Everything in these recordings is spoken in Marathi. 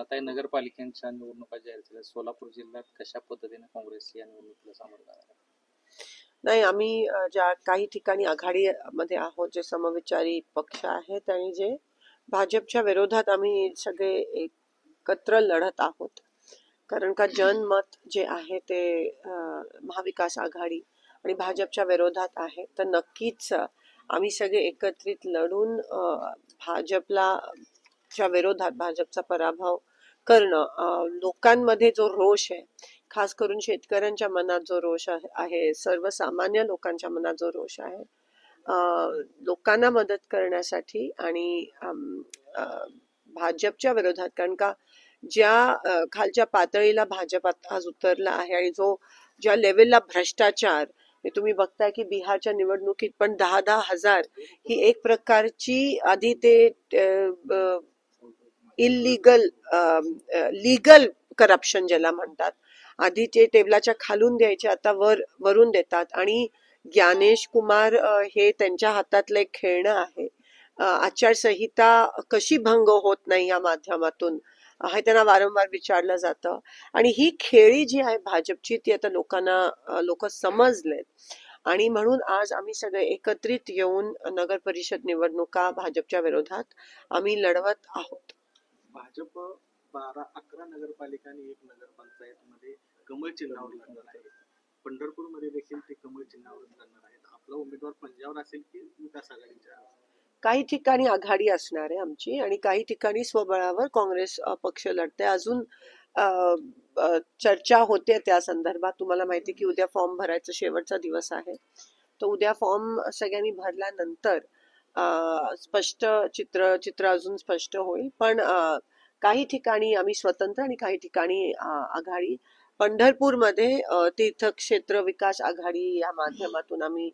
ताई नगरपालिकांच्या निवडणुका जाहीर झाल्या. सोलापूर जिल्ह्यात कशा पद्धतीने काँग्रेस या निवडणुकीला सामोरं जाणार आहे? नाही, आम्ही ज्या काही ठिकाणी आघाडीमध्ये आहोत, जे समविचारी पक्ष आहेत आणि जे भाजपच्या विरोधात आम्ही सगळे एकत्र लढत आहोत. कारण का जनमत जे आहे ते महाविकास आघाडी आणि भाजपच्या विरोधात आहे. तर नक्कीच आम्ही सगळे एकत्रित लढून भाजपला च्या विरोधात भाजपचा पराभव करणं. लोकांमध्ये जो रोष आहे, खास करून शेतकऱ्यांच्या मनात जो रोष आहे, सर्वसामान्य लोकांच्या मनात जो रोष आहे, लोकांना मदत करण्यासाठी आणि भाजपच्या विरोधात. कारण का ज्या खालच्या पातळीला भाजप आज उतरला आहे आणि जो ज्या लेवलला भ्रष्टाचार, हे तुम्ही बघताय की बिहारच्या निवडणुकीत पण 10-10 हजार ही एक प्रकारची आधी ते इलिगल लीगल करप्शन ज्याला म्हणतात. आधी ते टेबलाच्या खालून द्यायचे, आता वरून देतात. आणि ज्ञानेश कुमार हे त्यांच्या हातातलं एक खेळणं आहे. आचारसंहिता कशी भंग होत नाही या माध्यमातून हे त्यांना वारंवार विचारलं जातं. आणि ही खेळी जी आहे भाजपची, ती आता लोक समजलेत. आणि म्हणून आज आम्ही सगळे एकत्रित येऊन नगर परिषद निवडणुका भाजपच्या विरोधात आम्ही लढवत आहोत. भाजप 11 नगरपालिका आणि 1 नगरपंचायत मध्ये कमळ चिन्हावर लढणार आहे. पंढरपूरमध्ये देखील ते कमळ चिन्हावर लढणार आहेत. आपला उमेदवार पंजावर असेल की विकास आघाडीच्या? काही ठिकाणी आघाडी असणार आहे आमची आणि काही ठिकाणी स्वबळावर काँग्रेस पक्ष लढते. अजून चर्चा होते त्या संदर्भात. तुम्हाला माहिती की उद्या फॉर्म भरायचा शेवटचा दिवस आहे. तर उद्या फॉर्म सगळ्यांनी भरल्यानंतर स्पष्ट चित्र अजून स्पष्ट होईल. पण काही ठिकाणी आम्ही स्वतंत्र आणि काही ठिकाणी आघाडी. पंढरपूरमध्ये तीर्थक्षेत्र विकास आघाडी या माध्यमातून आम्ही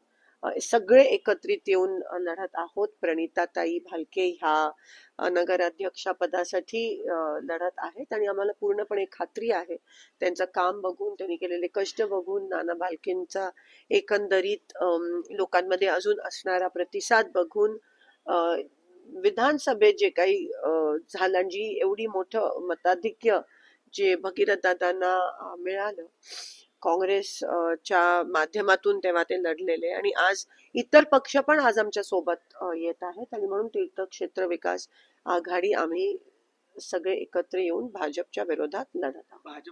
सगळे एकत्रित येऊन लढत आहोत. प्रणिताताई भालके ह्या नगराध्यक्षपदासाठी लढत आहेत आणि आम्हाला पूर्णपणे खात्री आहे, त्यांचं काम बघून, त्यांनी केलेले कष्ट बघून, नाना भालकेंचा एकंदरीत लोकांमध्ये अजून असणारा प्रतिसाद बघून, विधानसभेत जे काही झालं, जी एवढी मोठं मताधिक्य जे भगीरथ दादांना मिळालं काँग्रेसच्या माध्यमातून, तेव्हा ते लढलेले. आणि आज इतर पक्ष पण आज आमच्या सोबत येत आहेत आणि म्हणून तीर्थक्षेत्र विकास आघाडी आम्ही सगळे एकत्र येऊन भाजपच्या विरोधात लढत आहोत.